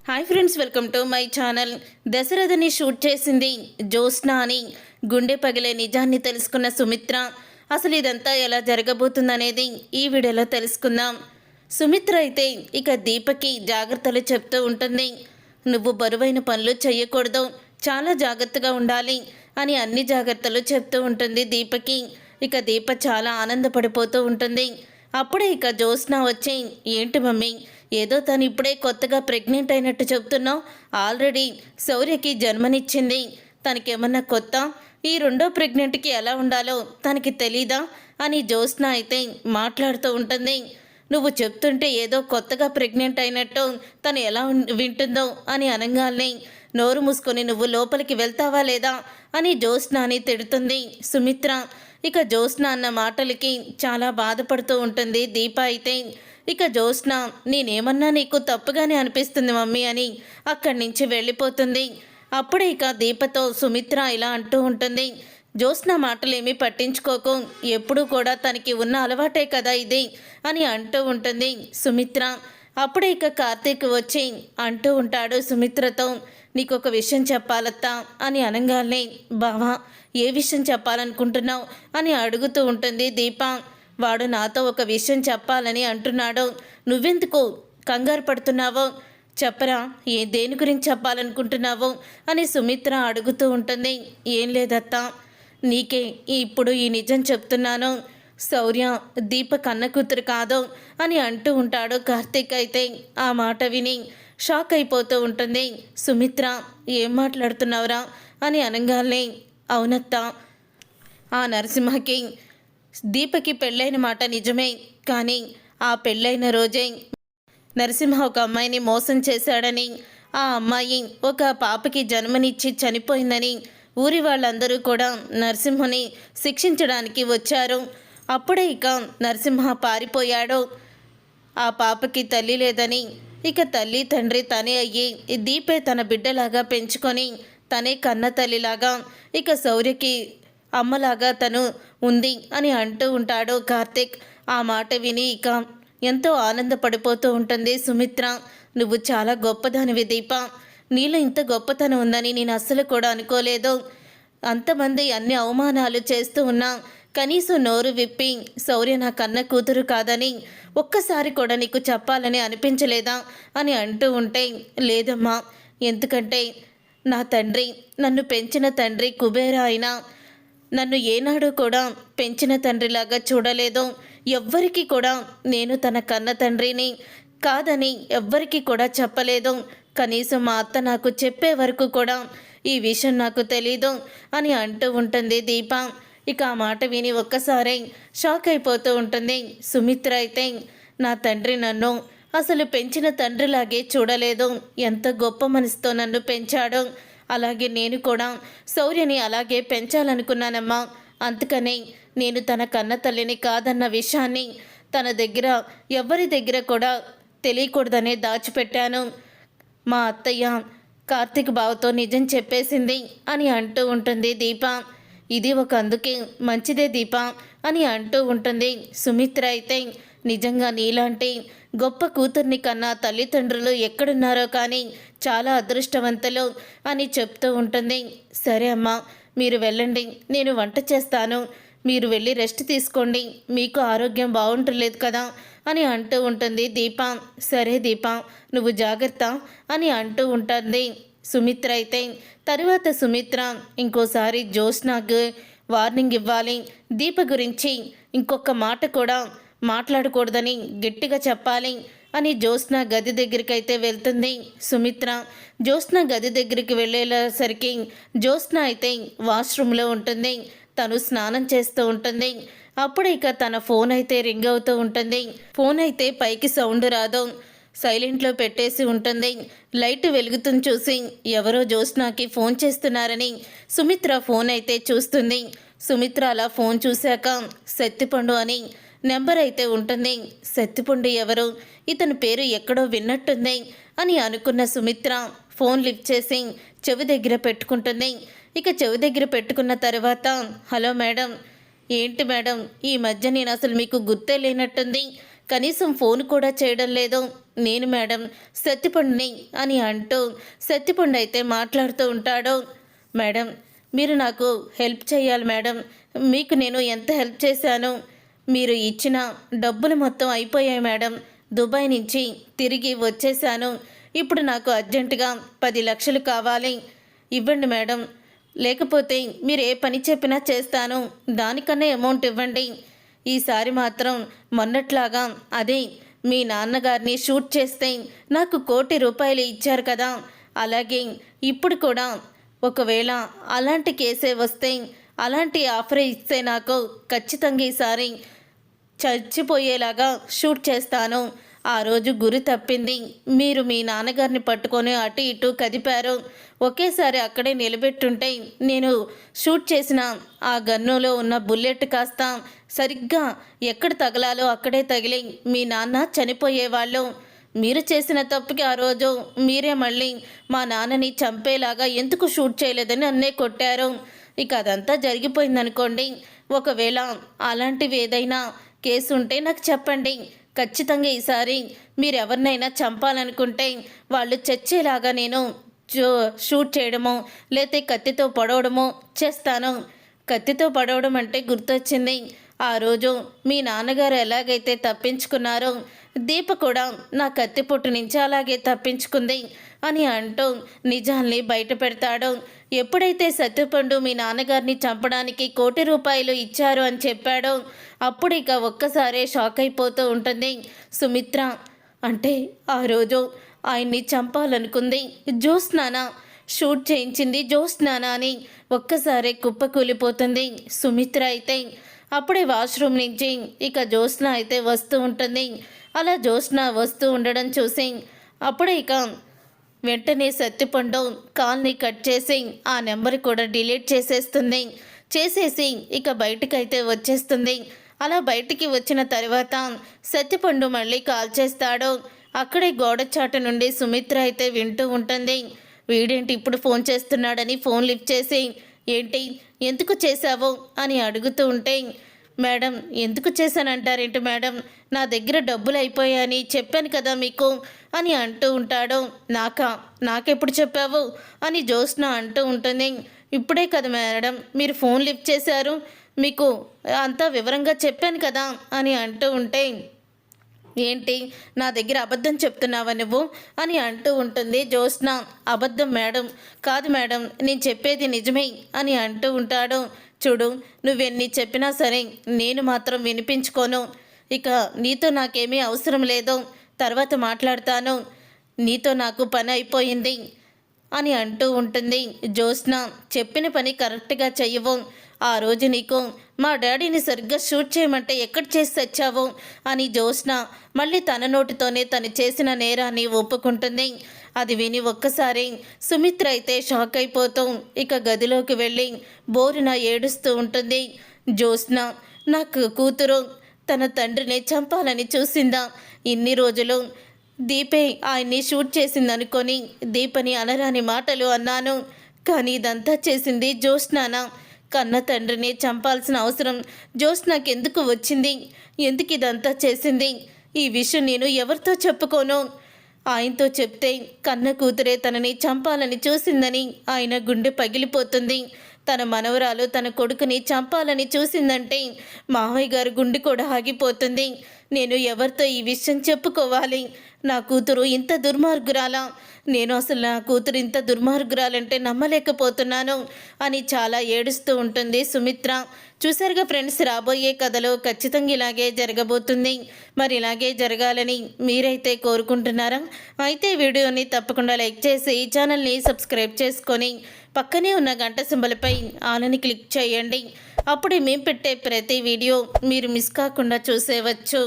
Hi friends, welcome to my channel. దశరథని shoot చేసింది జ్యోత్స్న అని గుండె పగిలే నిజాన్ని తెలుసుకున్న సుమిత్ర అసలు ఇదంతా ఎలా జరగబోతుందనేది ఈ వీడియోలో తెలుసుకుందాం. సుమిత్ర అయితే ఇక దీపకి జాగ్రత్తలు చెప్తూ ఉంటుంది. నువ్వు బరువైన పనులు చెయ్యకూడదు, చాలా జాగ్రత్తగా ఉండాలి అని అన్ని జాగ్రత్తలు చెప్తూ ఉంటుంది దీపకి. ఇక దీప చాలా ఆనందపడిపోతూ ఉంటుంది. అప్పుడే ఇక జ్యోత్స్న వచ్చి, ఏంటి మమ్మీ, ఏదో తను ఇప్పుడే కొత్తగా ప్రెగ్నెంట్ అయినట్టు చెప్తున్నావు? ఆల్రెడీ శౌర్యకి జన్మనిచ్చింది, తనకేమన్నా కొత్త? ఈ రెండో ప్రెగ్నెంట్కి ఎలా ఉండాలో తనకి తెలీదా అని జ్యోత్స్న అయితే మాట్లాడుతూ ఉంటుంది. నువ్వు చెప్తుంటే ఏదో కొత్తగా ప్రెగ్నెంట్ అయినట్టు తను ఎలా వింటుందో అని అనగానే, నోరు మూసుకొని నువ్వు లోపలికి వెళ్తావా లేదా అని జ్యోత్స్నని తిడుతుంది సుమిత్ర. ఇక జ్యోత్స్న అన్న మాటలకి చాలా బాధపడుతూ ఉంటుంది దీప అయితే. ఇక జ్యోత్స్న, నేనేమన్నా నీకు తప్పుగానే అనిపిస్తుంది మమ్మీ అని అక్కడి నుంచి వెళ్ళిపోతుంది. అప్పుడే ఇక దీపతో సుమిత్ర ఇలా అంటూ ఉంటుంది, జ్యోత్స్న మాటలేమీ పట్టించుకోకు, ఎప్పుడూ కూడా తనకి ఉన్న అలవాటే కదా ఇది అని అంటూ ఉంటుంది సుమిత్ర. అప్పుడే ఇక కార్తీక్ వచ్చి అంటూ ఉంటాడు సుమిత్రతో, నీకొక విషయం చెప్పాలత్తా అని అనగానే, బావా ఏ విషయం చెప్పాలనుకుంటున్నావు అని అడుగుతూ ఉంటుంది దీప. వాడు నాతో ఒక విషయం చెప్పాలని అంటున్నాడు, నువ్వెందుకు కంగారు పడుతున్నావో చెప్పరా, దేని గురించి చెప్పాలనుకుంటున్నావో అని సుమిత్ర అడుగుతూ ఉంటుంది. ఏం లేదత్తా, నీకే ఇప్పుడు ఈ నిజం చెప్తున్నాను, శౌర్య దీప కన్న కూతురు కాదు అని అంటూ ఉంటాడు కార్తీక్ అయితే. ఆ మాట విని షాక్ అయిపోతూ ఉంటుంది సుమిత్ర. ఏం మాట్లాడుతున్నావురా అని అనగానే, అవునత్తా, ఆ నరసింహకి దీపకి పెళ్ళైన మాట నిజమే, కానీ ఆ పెళ్ళైన రోజే నరసింహ ఒక అమ్మాయిని మోసం చేశాడని, ఆ అమ్మాయి ఒక పాపకి జన్మనిచ్చి చనిపోయిందని ఊరి వాళ్ళందరూ కూడా నరసింహని శిక్షించడానికి వచ్చారు. అప్పుడే ఇక నరసింహ పారిపోయాడు. ఆ పాపకి తల్లి లేదని ఇక తల్లి తండ్రి తనే అయ్యి దీపే తన బిడ్డలాగా పెంచుకొని తనే కన్న తల్లిలాగా ఇక శౌర్యకి అమ్మలాగా తను ఉంది అని అంటూ ఉంటాడు కార్తీక్. ఆ మాట విని ఇక ఎంతో ఆనందపడిపోతూ ఉంటుంది సుమిత్ర. నువ్వు చాలా గొప్పదానివి దీప, నీలో ఇంత గొప్పతనం ఉందని నేను అస్సలు కూడా అనుకోలేదు. అంతమంది అన్ని అవమానాలు చేస్తూ ఉన్నా కనీసం నోరు విప్పి శౌర్య నా కన్న కూతురు కాదని ఒక్కసారి కూడా నీకు చెప్పాలని అనిపించలేదా అని అంటూ ఉంటే, లేదమ్మా, ఎందుకంటే నా తండ్రి, నన్ను పెంచిన తండ్రి కుబేర అయినా నన్ను ఏనాడు కూడా పెంచిన తండ్రిలాగా చూడలేదు. ఎవ్వరికి కూడా నేను తన కన్న తండ్రిని కాదని ఎవ్వరికి కూడా చెప్పలేదు. కనీసం మా అత్త నాకు చెప్పే వరకు కూడా ఈ విషయం నాకు తెలీదు అని అంటూ ఉంటుంది దీప. ఇక ఆ మాట విని ఒక్కసారి షాక్ అయిపోతూ ఉంటుంది సుమిత్ర అయితే. నా తండ్రి నన్ను అసలు పెంచిన తండ్రిలాగే చూడలేదు, ఎంత గొప్ప మనసుతో నన్ను పెంచాడు. అలాగే నేను కూడా శౌర్యని అలాగే పెంచాలనుకున్నానమ్మా. అందుకనే నేను తన కన్న తల్లిని కాదన్న విషయాన్ని తన దగ్గర ఎవరి దగ్గర కూడా తెలియకూడదనే దాచిపెట్టాను. మా అత్తయ్య కార్తీక్ బావతో నిజం చెప్పేసింది అని అంటూ ఉంటుంది దీప. ఇది ఒక అందుకే మంచిదే దీప అని అంటూ ఉంటుంది సుమిత్ర అయితే. నిజంగా నీలాంటి గొప్ప కూతుర్ని కన్నా తల్లిదండ్రులు ఎక్కడున్నారో కానీ చాలా అదృష్టవంతులు అని చెప్తూ ఉంటుంది. సరే అమ్మా, మీరు వెళ్ళండి, నేను వంట చేస్తాను, మీరు వెళ్ళి రెస్ట్ తీసుకోండి, మీకు ఆరోగ్యం బాగుంటలేదు కదా అని అంటూ ఉంటుంది దీప. సరే దీప, నువ్వు జాగ్రత్త అని అంటూ ఉంటుంది సుమిత్ర అయితే. తరువాత సుమిత్ర ఇంకోసారి జ్యోత్స్నకు వార్నింగ్ ఇవ్వాలి, దీప గురించి ఇంకొక మాట కూడా మాట్లాడకూడదని గట్టిగా చెప్పాలి అని జ్యోత్స్న గది దగ్గరికి అయితే వెళ్తుంది సుమిత్ర. జ్యోత్స్న గది దగ్గరికి వెళ్ళేసరికి జ్యోత్స్న అయితే వాష్రూమ్లో ఉంటుంది, తను స్నానం చేస్తూ ఉంటుంది. అప్పుడు ఇక తన ఫోన్ అయితే రింగ్ అవుతూ ఉంటుంది. ఫోన్ అయితే పైకి సౌండ్ రాదు, సైలెంట్లో పెట్టేసి ఉంటుంది. లైట్ వెలుగుతుంది చూసి ఎవరో జ్యోత్స్నకి ఫోన్ చేస్తున్నారని సుమిత్ర ఫోన్ అయితే చూస్తుంది. సుమిత్ర అలా ఫోన్ చూశాక సత్తిపండు అని నెంబర్ అయితే ఉంటుంది. సత్తిపండు ఎవరు, ఇతని పేరు ఎక్కడో విన్నట్టుంది అని అనుకున్న సుమిత్ర ఫోన్ లిఫ్ట్ చేసి చెవి దగ్గర పెట్టుకుంటుంది. ఇక చెవి దగ్గర పెట్టుకున్న తర్వాత, హలో మేడం, ఏంటి మేడం, ఈ మధ్య నేను అసలు మీకు గుర్తే లేనట్టుంది, కనీసం ఫోన్ కూడా చేయడం లేదు, నేను మేడం సత్తిపండుని అని అంటూ సత్తిపండు అయితే మాట్లాడుతూ ఉంటాడు. మేడం మీరు నాకు హెల్ప్ చేయాలి మేడం. మీకు నేను ఎంత హెల్ప్ చేశాను. మీరు ఇచ్చిన డబ్బులు మొత్తం అయిపోయాయి మేడం. దుబాయ్ నుంచి తిరిగి వచ్చేసాను. ఇప్పుడు నాకు అర్జెంటుగా 10 లక్షలు కావాలి. ఇవ్వండి మేడం. లేకపోతే మీరు ఏ పని చెప్పినా చేస్తాను. దానికన్నా అమౌంట్ ఇవ్వండి. ఈసారి మాత్రం మొన్నట్లాగా అదే మీ నాన్నగారిని షూట్ చేస్తే నాకు 1,00,00,000 ఇచ్చారు కదా, అలాగే ఇప్పుడు కూడా ఒకవేళ అలాంటి కేసే వస్తే, అలాంటి ఆఫర్ ఇస్తే నాకు ఖచ్చితంగా ఈసారి చచ్చిపోయేలాగా షూట్ చేస్తాను. ఆ రోజు గురి తప్పింది. మీరు మీ నాన్నగారిని పట్టుకొని అటు ఇటు కదిపారు. ఒకేసారి అక్కడే నిలబెట్టుంటే నేను షూట్ చేసిన ఆ గన్నులో ఉన్న బుల్లెట్ కాస్త సరిగ్గా ఎక్కడ తగలాలో అక్కడే తగిలి మీ నాన్న చనిపోయేవాళ్ళు. మీరు చేసిన తప్పుకి ఆ రోజు మీరే మళ్ళీ మా నాన్నని చంపేలాగా ఎందుకు షూట్ చేయలేదని నన్నే కొట్టారు. ఇక అదంతా జరిగిపోయిందనుకోండి. ఒకవేళ అలాంటివి ఏదైనా కేసు ఉంటే నాకు చెప్పండి. ఖచ్చితంగా ఈసారి మీరు ఎవరినైనా చంపాలనుకుంటే వాళ్ళు చచ్చేలాగా నేను షూట్ చేయడమో లేతే కత్తితో పొడవడమో చేస్తాను. కత్తితో పొడవడం అంటే గుర్తొచ్చింది. ఆ రోజు మీ నాన్నగారు ఎలాగైతే తప్పించుకున్నారో దీప కూడా నా కత్తిపొట్టు నుంచి అలాగే తప్పించుకుంది అని అంటూ నిజాల్ని బయట పెడతాడు. ఎప్పుడైతే సత్యపండు మీ నాన్నగారిని చంపడానికి 1,00,00,000 ఇచ్చారు అని చెప్పాడో అప్పుడు ఇక ఒక్కసారే షాక్ అయిపోతూ ఉంటుంది సుమిత్ర. అంటే ఆ రోజు ఆయన్ని చంపాలనుకుంది జ్యోత్స్నానా, షూట్ చేయించింది జ్యోత్స్నానా అని ఒక్కసారే కుప్పకూలిపోతుంది సుమిత్ర. అయితే అప్పుడే వాష్రూమ్ నుంచి ఇక జ్యోత్స్న అయితే వస్తూ ఉంటుంది. అలా జ్యోత్స్న వస్తూ ఉండడం చూసి అప్పుడే ఇక వెంటనే సత్తిపండు కాల్ని కట్ చేసి ఆ నెంబర్ కూడా డిలీట్ చేసేసి ఇక బయటకైతే వచ్చేస్తుంది. అలా బయటికి వచ్చిన తర్వాత సత్తిపండు మళ్ళీ కాల్ చేస్తాడు. అక్కడే గోడ చాటు నుండి సుమిత్ర అయితే వింటూ ఉంటుంది. వీడేంటి ఇప్పుడు ఫోన్ చేస్తున్నాడని ఫోన్ లిఫ్ట్ చేసి ఏంటి ఎందుకు చేశావు అని అడుగుతూ ఉంటే, మేడం ఎందుకు చేశానంటారేంటి మేడం, నా దగ్గర డబ్బులు అయిపోయాయని చెప్పాను కదా మీకు అని అంటూ ఉంటాడు. నాకెప్పుడు చెప్పావు అని జ్యోత్స్న అంటూ ఉంటుంది. ఇప్పుడే కదా మేడం మీరు ఫోన్ లిఫ్ట్ చేశారు, మీకు అంతా వివరంగా చెప్పాను కదా అని అంటూ ఉంటే, ఏంటి నా దగ్గర అబద్ధం చెప్తున్నావా నువ్వు అని అంటూ ఉంటుంది జ్యోత్స్న. అబద్ధం మేడం కాదు మేడం, నేను చెప్పేది నిజమే అని అంటూ ఉంటాడు. చూడు నువ్వెన్ని చెప్పినా సరే నేను మాత్రం వినిపించుకోను. ఇక నీతో నాకేమీ అవసరం లేదు, తర్వాత మాట్లాడతాను, నీతో నాకు పని అయిపోయింది అని అంటూ ఉంటుంది జ్యోత్స్న. చెప్పిన పని కరెక్ట్గా చెయ్యవు. ఆ రోజు నీకు మా డాడీని సరిగ్గా షూట్ చేయమంటే ఎక్కడ చేసి తెచ్చావు అని జ్యోత్స్న మళ్ళీ తన నోటితోనే తను చేసిన నేరాన్ని ఒప్పుకుంటుంది. అది విని ఒక్కసారి సుమిత్ర అయితే షాక్ అయిపోతూ ఇక గదిలోకి వెళ్ళి బోరున ఏడుస్తూ ఉంటుంది. జ్యోత్స్న నాకు కూతురు తన తండ్రిని చంపాలని చూసిందా, ఇన్ని రోజులు దీపే ఆయన్ని షూట్ చేసిందనుకొని దీపని అనరాని మాటలు అన్నాను, కానీ ఇదంతా చేసింది జ్యోత్స్నానా. కన్న తండ్రిని చంపాల్సిన అవసరం జ్యోత్స్నాకి ఎందుకు వచ్చింది, ఎందుకు ఇదంతా చేసింది, ఈ విషయం నేను ఎవరితో చెప్పుకోను. ఆయనతో చెప్తే కన్న కూతురే తనని చంపాలని చూసిందని ఆయన గుండె పగిలిపోతుంది. తన మనవరాలు తన కొడుకుని చంపాలని చూసిందంటే మావయ్య గారి గుండె కూడా ఆగిపోతుంది. నేను ఎవరితో ఈ విషయం చెప్పుకోవాలి, నా కూతురు ఇంత దుర్మార్గురాలా, నేను అసలు నా కూతురు ఇంత దుర్మార్గురాలంటే నమ్మలేకపోతున్నాను అని చాలా ఏడుస్తూ ఉంటుంది సుమిత్ర. చూసారుగా ఫ్రెండ్స్, రాబోయే కథలో ఖచ్చితంగా ఇలాగే జరగబోతుంది. మరి ఇలాగే జరగాలని మీరైతే కోరుకుంటున్నారా? అయితే వీడియోని తప్పకుండా లైక్ చేసి ఈ ఛానల్ని సబ్స్క్రైబ్ చేసుకొని పక్కనే ఉన్న గంట సింబల్పై ఆలని క్లిక్ చేయండి. అప్పుడే మేము పెట్టే ప్రతి వీడియో మీరు మిస్ కాకుండా చూసేవచ్చు.